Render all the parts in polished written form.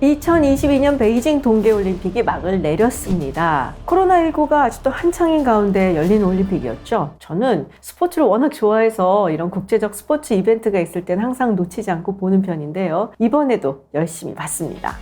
2022년 베이징 동계올림픽이 막을 내렸습니다. 코로나19가 아직도 한창인 가운데 열린 올림픽이었죠. 저는 스포츠를 워낙 좋아해서 이런 국제적 스포츠 이벤트가 있을 땐 항상 놓치지 않고 보는 편인데요. 이번에도 열심히 봤습니다.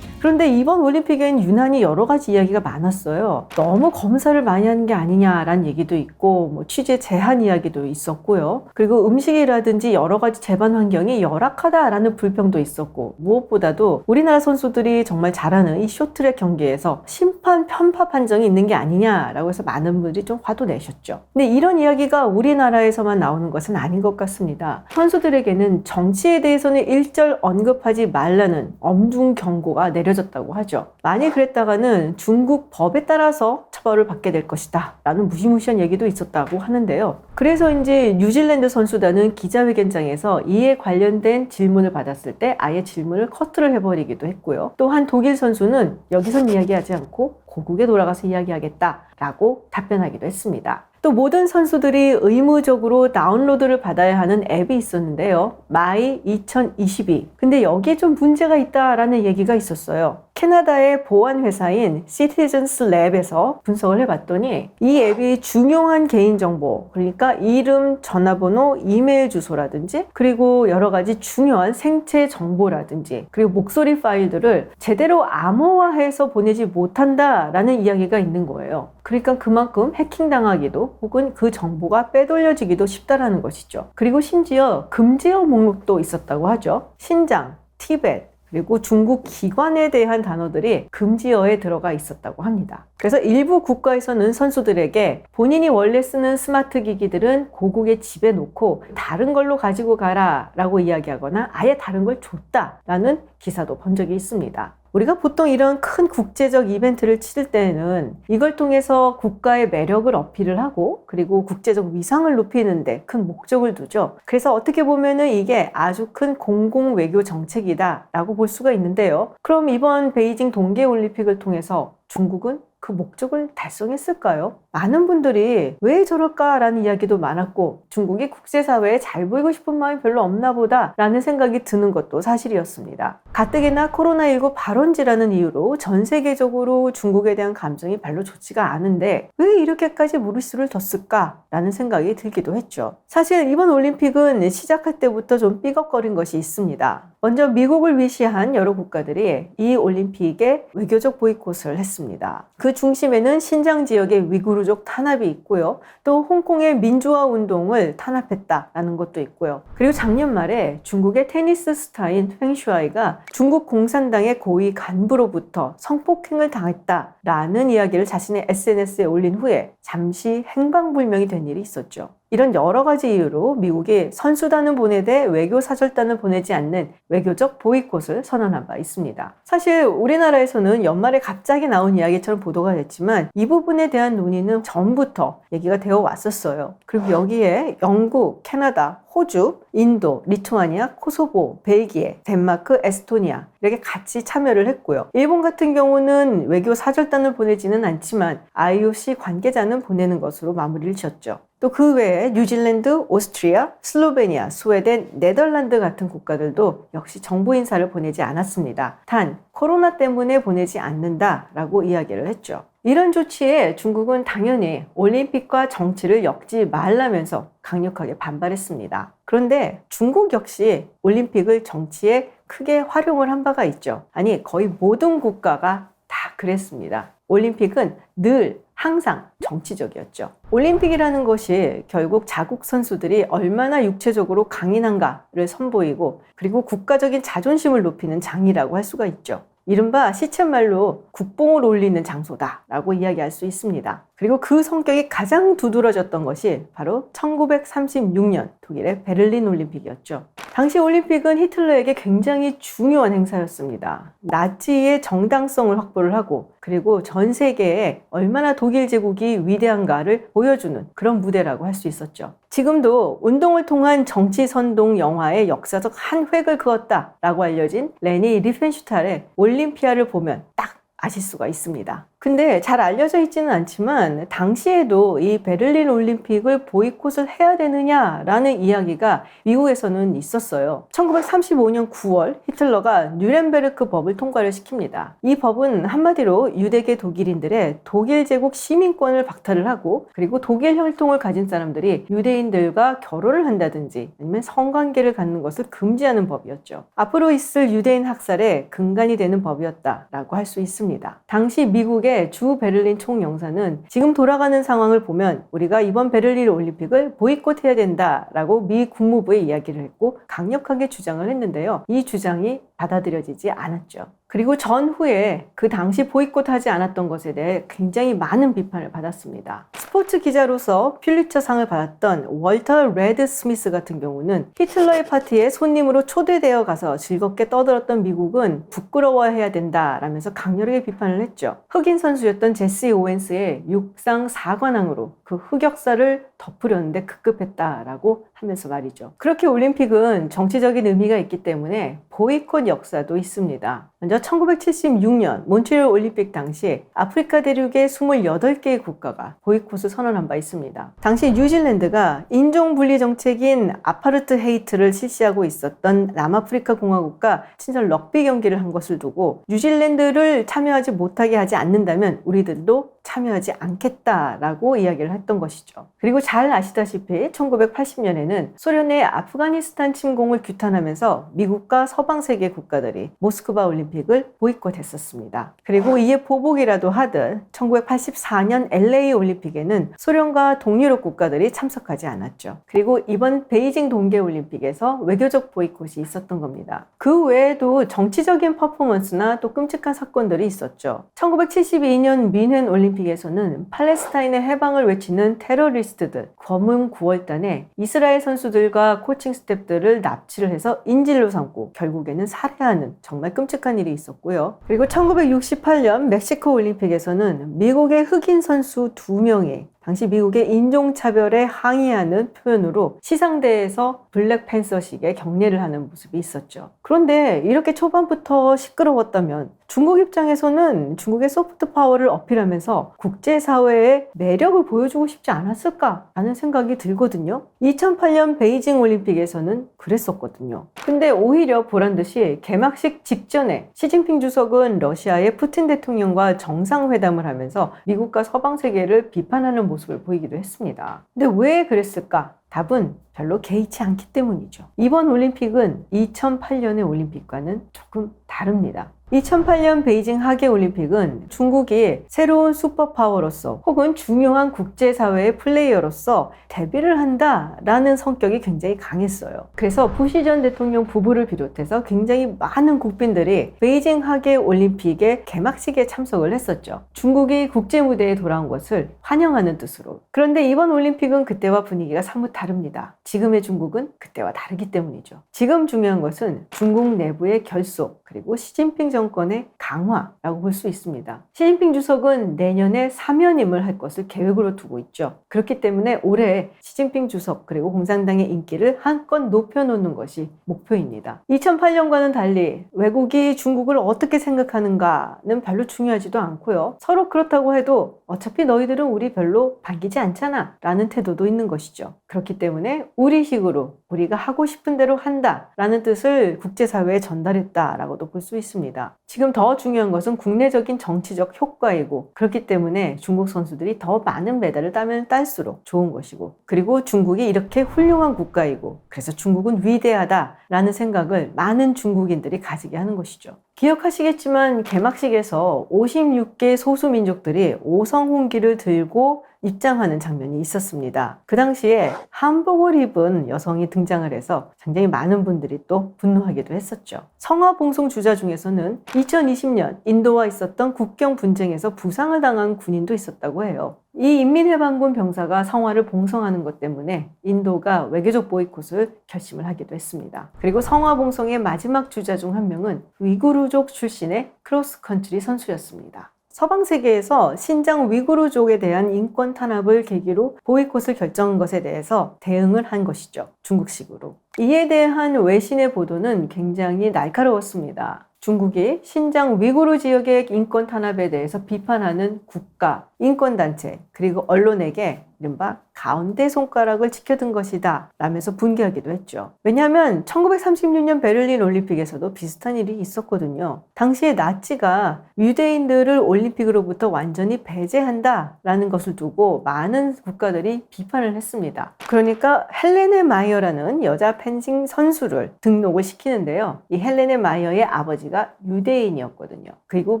그런데 이번 올림픽엔 유난히 여러 가지 이야기가 많았어요. 너무 검사를 많이 하는 게 아니냐라는 얘기도 있고 취재 제한 이야기도 있었고요. 그리고 음식이라든지 여러 가지 재반 환경이 열악하다라는 불평도 있었고, 무엇보다도 우리나라 선수들이 정말 잘하는 이 쇼트트랙 경기에서 심판 편파 판정이 있는 게 아니냐라고 해서 많은 분들이 좀 화도 내셨죠. 근데 이런 이야기가 우리나라에서만 나오는 것은 아닌 것 같습니다. 선수들에게는 정치에 대해서는 일절 언급하지 말라는 엄중 경고가 내려졌다고 하죠. 만일 그랬다가는 중국 법에 따라서 처벌을 받게 될 것이다 라는 무시무시한 얘기도 있었다고 하는데요. 그래서인지 뉴질랜드 선수단은 기자회견장에서 이에 관련된 질문을 받았을 때 아예 질문을 커트를 해버리기도 했고요. 또한 독일 선수는 여기선 이야기하지 않고 고국에 돌아가서 이야기하겠다라고 답변하기도 했습니다. 또 모든 선수들이 의무적으로 다운로드를 받아야 하는 앱이 있었는데요. 마이 2022. 근데 여기에 좀 문제가 있다라는 얘기가 있었어요. 캐나다의 보안 회사인 시티즌스 랩에서 분석을 해봤더니 이 앱이 중요한 개인정보, 그러니까 이름, 전화번호, 이메일 주소라든지 그리고 여러 가지 중요한 생체 정보라든지 그리고 목소리 파일들을 제대로 암호화해서 보내지 못한다라는 이야기가 있는 거예요. 그러니까 그만큼 해킹당하기도 혹은 그 정보가 빼돌려지기도 쉽다라는 것이죠. 그리고 심지어 금지어 목록도 있었다고 하죠. 신장, 티벳, 그리고 중국 기관에 대한 단어들이 금지어에 들어가 있었다고 합니다. 그래서 일부 국가에서는 선수들에게 본인이 원래 쓰는 스마트 기기들은 고국에 집에 놓고 다른 걸로 가지고 가라 라고 이야기하거나 아예 다른 걸 줬다라는 기사도 본 적이 있습니다. 우리가 보통 이런 큰 국제적 이벤트를 치를 때는 이걸 통해서 국가의 매력을 어필을 하고 그리고 국제적 위상을 높이는 데 큰 목적을 두죠. 그래서 어떻게 보면은 이게 아주 큰 공공 외교 정책이다 라고 볼 수가 있는데요. 그럼 이번 베이징 동계올림픽을 통해서 중국은 그 목적을 달성했을까요? 많은 분들이 왜 저럴까라는 이야기도 많았고 중국이 국제사회에 잘 보이고 싶은 마음이 별로 없나 보다 라는 생각이 드는 것도 사실이었습니다. 가뜩이나 코로나19 발원지라는 이유로 전 세계적으로 중국에 대한 감정이 별로 좋지가 않은데 왜 이렇게까지 무리수를 뒀을까 라는 생각이 들기도 했죠. 사실 이번 올림픽은 시작할 때부터 좀 삐걱거린 것이 있습니다. 먼저 미국을 위시한 여러 국가들이 이 올림픽에 외교적 보이콧을 했습니다. 그 중심에는 신장 지역의 위구르족 탄압이 있고요. 또 홍콩의 민주화 운동을 탄압했다라는 것도 있고요. 그리고 작년 말에 중국의 테니스 스타인 횡슈아이가 중국 공산당의 고위 간부로부터 성폭행을 당했다라는 이야기를 자신의 SNS에 올린 후에 잠시 행방불명이 된 일이 있었죠. 이런 여러 가지 이유로 미국이 선수단은 보내되 외교 사절단을 보내지 않는 외교적 보이콧을 선언한 바 있습니다. 사실 우리나라에서는 연말에 갑자기 나온 이야기처럼 보도가 됐지만 이 부분에 대한 논의는 전부터 얘기가 되어 왔었어요. 그리고 여기에 영국, 캐나다, 호주, 인도, 리투아니아, 코소보, 벨기에, 덴마크, 에스토니아 이렇게 같이 참여를 했고요. 일본 같은 경우는 외교 사절단을 보내지는 않지만 IOC 관계자는 보내는 것으로 마무리를 지었죠. 또 그 외에 뉴질랜드, 오스트리아, 슬로베니아, 스웨덴, 네덜란드 같은 국가들도 역시 정부 인사를 보내지 않았습니다. 단 코로나 때문에 보내지 않는다라고 이야기를 했죠. 이런 조치에 중국은 당연히 올림픽과 정치를 엮지 말라면서 강력하게 반발했습니다. 그런데 중국 역시 올림픽을 정치에 크게 활용을 한 바가 있죠. 아니, 거의 모든 국가가 다 그랬습니다. 올림픽은 늘 항상 정치적이었죠. 올림픽이라는 것이 결국 자국 선수들이 얼마나 육체적으로 강인한가를 선보이고 그리고 국가적인 자존심을 높이는 장이라고 할 수가 있죠. 이른바 시쳇말로 국뽕을 올리는 장소다라고 이야기할 수 있습니다. 그리고 그 성격이 가장 두드러졌던 것이 바로 1936년 독일의 베를린 올림픽이었죠. 당시 올림픽은 히틀러에게 굉장히 중요한 행사였습니다. 나치의 정당성을 확보를 하고 그리고 전 세계에 얼마나 독일 제국이 위대한가를 보여주는 그런 무대라고 할 수 있었죠. 지금도 운동을 통한 정치 선동 영화의 역사적 한 획을 그었다라고 알려진 레니 리펜슈탈의 올림피아를 보면 딱 아실 수가 있습니다. 근데 잘 알려져 있지는 않지만 당시에도 이 베를린 올림픽을 보이콧을 해야 되느냐라는 이야기가 미국에서는 있었어요. 1935년 9월 히틀러가 뉴렌베르크 법을 통과를 시킵니다. 이 법은 한마디로 유대계 독일인들의 독일 제국 시민권을 박탈을 하고, 그리고 독일 혈통을 가진 사람들이 유대인들과 결혼을 한다든지 아니면 성관계를 갖는 것을 금지하는 법이었죠. 앞으로 있을 유대인 학살의 근간이 되는 법이었다라고 할 수 있습니다. 당시 미국의 주 베를린 총영사는 지금 돌아가는 상황을 보면 우리가 이번 베를린 올림픽을 보이콧해야 된다라고 미 국무부에 이야기를 했고 강력하게 주장을 했는데요. 이 주장이 받아들여지지 않았죠. 그리고 전후에 그 당시 보이콧하지 않았던 것에 대해 굉장히 많은 비판을 받았습니다. 스포츠 기자로서 퓰리처상을 받았던 월터 레드 스미스 같은 경우는 히틀러의 파티에 손님으로 초대되어 가서 즐겁게 떠들었던 미국은 부끄러워해야 된다라면서 강렬하게 비판을 했죠. 흑인 선수였던 제시 오웬스의 육상 4관왕으로 그 흑역사를 덮으려는데 급급했다라고 하면서 말이죠. 그렇게 올림픽은 정치적인 의미가 있기 때문에 보이콧 역사도 있습니다. 먼저 1976년 몬트리올 올림픽 당시 아프리카 대륙의 28개의 국가가 보이콧을 선언한 바 있습니다. 당시 뉴질랜드가 인종분리 정책인 아파르트헤이트를 실시하고 있었던 남아프리카 공화국과 친선 럭비 경기를 한 것을 두고 뉴질랜드를 참여하지 못하게 하지 않는다면 우리들도 참여하지 않겠다라고 이야기를 했던 것이죠. 그리고 잘 아시다시피 1980년에는 소련의 아프가니스탄 침공을 규탄하면서 미국과 서방 세계 국가들이 모스크바 올림픽을 보이콧했었습니다. 그리고 이에 보복이라도 하듯 1984년 LA 올림픽에는 소련과 동유럽 국가들이 참석하지 않았죠. 그리고 이번 베이징 동계올림픽에서 외교적 보이콧이 있었던 겁니다. 그 외에도 정치적인 퍼포먼스나 또 끔찍한 사건들이 있었죠. 1972년 뮌헨 올림픽에서는 팔레스타인의 해방을 외치는 테러리스트들 검은 9월단에 이스라엘 선수들과 코칭 스태프들을 납치를 해서 인질로 삼고 결국에는 살해하는 정말 끔찍한 일이 있었고요. 그리고 1968년 멕시코 올림픽에서는 미국의 흑인 선수 2명이 당시 미국의 인종차별에 항의하는 표현으로 시상대에서 블랙팬서식의 경례를 하는 모습이 있었죠. 그런데 이렇게 초반부터 시끄러웠다면 중국 입장에서는 중국의 소프트 파워를 어필하면서 국제사회의 매력을 보여주고 싶지 않았을까라는 생각이 들거든요. 2008년 베이징 올림픽에서는 그랬었거든요. 근데 오히려 보란듯이 개막식 직전에 시진핑 주석은 러시아의 푸틴 대통령과 정상회담을 하면서 미국과 서방 세계를 비판하는 모습을 보이기도 했습니다. 근데 왜 그랬을까? 답은 별로 개의치 않기 때문이죠. 이번 올림픽은 2008년의 올림픽과는 조금 다릅니다. 2008년 베이징 하계올림픽은 중국이 새로운 슈퍼파워로서 혹은 중요한 국제사회의 플레이어로서 데뷔를 한다라는 성격이 굉장히 강했어요. 그래서 부시 전 대통령 부부를 비롯해서 굉장히 많은 국빈들이 베이징 하계올림픽의 개막식에 참석을 했었죠. 중국이 국제무대에 돌아온 것을 환영하는 뜻으로. 그런데 이번 올림픽은 그때와 분위기가 사뭇 다릅니다. 지금의 중국은 그때와 다르기 때문이죠. 지금 중요한 것은 중국 내부의 결속, 그리고 시진핑 정권의 강화라고 볼 수 있습니다. 시진핑 주석은 내년에 사면임을 할 것을 계획으로 두고 있죠. 그렇기 때문에 올해 시진핑 주석 그리고 공산당의 인기를 한껏 높여놓는 것이 목표입니다. 2008년과는 달리 외국이 중국을 어떻게 생각하는가는 별로 중요하지도 않고요. 서로 그렇다고 해도 어차피 너희들은 우리 별로 반기지 않잖아 라는 태도도 있는 것이죠. 그렇기 때문에 우리식으로 우리가 하고 싶은 대로 한다 라는 뜻을 국제사회에 전달했다라고도 볼 수 있습니다. 지금 더 중요한 것은 국내적인 정치적 효과이고, 그렇기 때문에 중국 선수들이 더 많은 메달을 따면 딸수록 좋은 것이고, 그리고 중국이 이렇게 훌륭한 국가이고 그래서 중국은 위대하다라는 생각을 많은 중국인들이 가지게 하는 것이죠. 기억하시겠지만 개막식에서 56개 소수민족들이 오성홍기를 들고 입장하는 장면이 있었습니다. 그 당시에 한복을 입은 여성이 등장을 해서 굉장히 많은 분들이 또 분노하기도 했었죠. 성화봉송 주자 중에서는 2020년 인도와 있었던 국경 분쟁에서 부상을 당한 군인도 있었다고 해요. 이 인민해방군 병사가 성화를 봉송하는 것 때문에 인도가 외교적 보이콧을 결심을 하기도 했습니다. 그리고 성화봉송의 마지막 주자 중 한 명은 위구르족 출신의 크로스컨트리 선수였습니다. 서방 세계에서 신장 위구르족에 대한 인권 탄압을 계기로 보이콧을 결정한 것에 대해서 대응을 한 것이죠. 중국식으로. 이에 대한 외신의 보도는 굉장히 날카로웠습니다. 중국이 신장 위구르 지역의 인권 탄압에 대해서 비판하는 국가, 인권단체, 그리고 언론에게 이른바 가운데 손가락을 지켜둔 것이다 라면서 분개하기도 했죠. 왜냐하면 1936년 베를린 올림픽에서도 비슷한 일이 있었거든요. 당시에 나치가 유대인들을 올림픽으로부터 완전히 배제한다 라는 것을 두고 많은 국가들이 비판을 했습니다. 그러니까 헬레네 마이어라는 여자 펜싱 선수를 등록을 시키는데요. 이 헬레네 마이어의 아버지가 유대인이었거든요. 그리고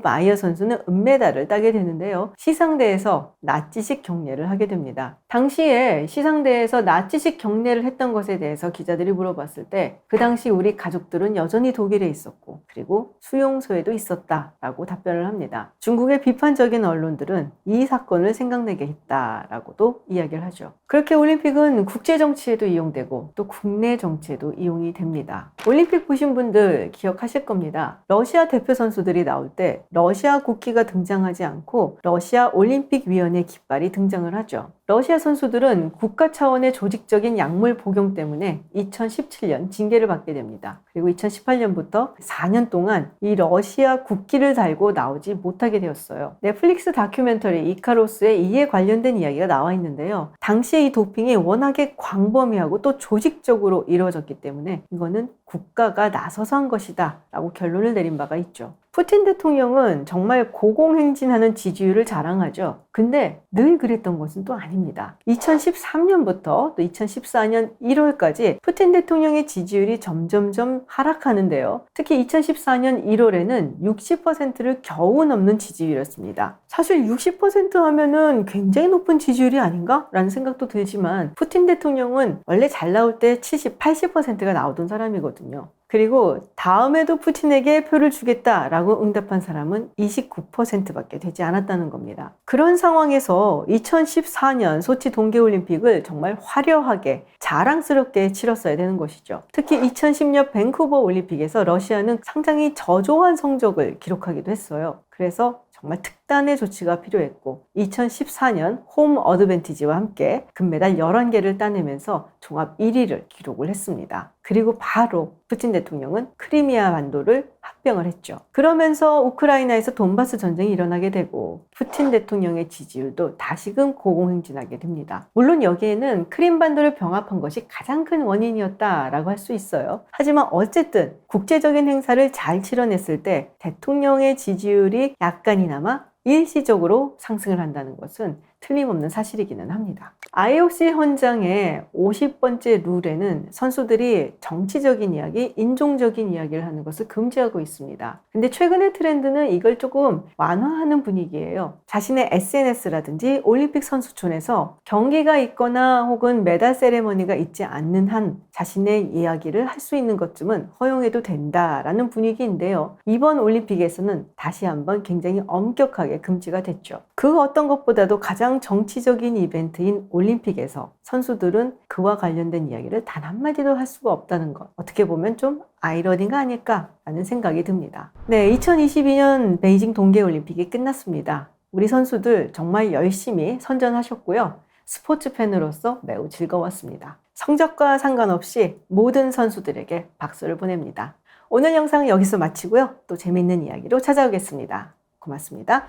마이어 선수는 은메달을 따게 되는데요. 시상대에서 나치식 경례를 하게 됩니다. 당시에 시상대에서 나치식 경례를 했던 것에 대해서 기자들이 물어봤을 때 그 당시 우리 가족들은 여전히 독일에 있었고 그리고 수용소에도 있었다라고 답변을 합니다. 중국의 비판적인 언론들은 이 사건을 생각내게 했다라고도 이야기를 하죠. 그렇게 올림픽은 국제 정치에도 이용되고 또 국내 정치에도 이용이 됩니다. 올림픽 보신 분들 기억하실 겁니다. 러시아 대표 선수들이 나올 때 러시아 국기가 등장하지 않고 러시아 올림픽위원회 깃발이 등장을 하죠. 러시아 선수들은 국가 차원의 조직적인 약물 복용 때문에 2017년 징계를 받게 됩니다. 그리고 2018년부터 4년 동안 이 러시아 국기를 달고 나오지 못하게 되었어요. 넷플릭스 다큐멘터리 이카로스에 이에 관련된 이야기가 나와 있는데요. 당시에 이 도핑이 워낙에 광범위하고 또 조직적으로 이루어졌기 때문에 이거는 국가가 나서서 한 것이다 라고 결론을 내린 바가 있죠. 푸틴 대통령은 정말 고공행진하는 지지율을 자랑하죠. 근데 늘 그랬던 것은 또 아닙니다. 2013년부터 또 2014년 1월까지 푸틴 대통령의 지지율이 점점점 하락하는데요. 특히 2014년 1월에는 60%를 겨우 넘는 지지율이었습니다. 사실 60% 하면은 굉장히 높은 지지율이 아닌가? 라는 생각도 들지만 푸틴 대통령은 원래 잘 나올 때 70, 80%가 나오던 사람이거든요. 그리고 다음에도 푸틴에게 표를 주겠다라고 응답한 사람은 29%밖에 되지 않았다는 겁니다. 그런 상황에서 2014년 소치 동계올림픽을 정말 화려하게 자랑스럽게 치렀어야 되는 것이죠. 특히 2010년 밴쿠버 올림픽에서 러시아는 상당히 저조한 성적을 기록하기도 했어요. 그래서 정말 특단의 조치가 필요했고 2014년 홈 어드밴티지와 함께 금메달 11개를 따내면서 종합 1위를 기록을 했습니다. 그리고 바로 푸틴 대통령은 크리미아 반도를 합병을 했죠. 그러면서 우크라이나에서 돈바스 전쟁이 일어나게 되고 푸틴 대통령의 지지율도 다시금 고공행진하게 됩니다. 물론 여기에는 크림 반도를 병합한 것이 가장 큰 원인이었다라고 할 수 있어요. 하지만 어쨌든 국제적인 행사를 잘 치러냈을 때 대통령의 지지율이 약간이나마 일시적으로 상승을 한다는 것은 틀림없는 사실이기는 합니다. IOC 헌장의 50번째 룰에는 선수들이 정치적인 이야기, 인종적인 이야기를 하는 것을 금지하고 있습니다. 근데 최근의 트렌드는 이걸 조금 완화하는 분위기예요. 자신의 SNS라든지 올림픽 선수촌에서 경기가 있거나 혹은 메달 세레머니가 있지 않는 한 자신의 이야기를 할 수 있는 것쯤은 허용해도 된다라는 분위기인데요. 이번 올림픽에서는 다시 한번 굉장히 엄격하게 금지가 됐죠. 그 어떤 것보다도 가장 정치적인 이벤트인 올림픽에서 선수들은 그와 관련된 이야기를 단 한마디도 할 수가 없다는 것. 어떻게 보면 좀 아이러니가 아닐까라는 생각이 듭니다. 네, 2022년 베이징 동계올림픽이 끝났습니다. 우리 선수들 정말 열심히 선전하셨고요. 스포츠 팬으로서 매우 즐거웠습니다. 성적과 상관없이 모든 선수들에게 박수를 보냅니다. 오늘 영상은 여기서 마치고요. 또 재밌는 이야기로 찾아오겠습니다. 고맙습니다.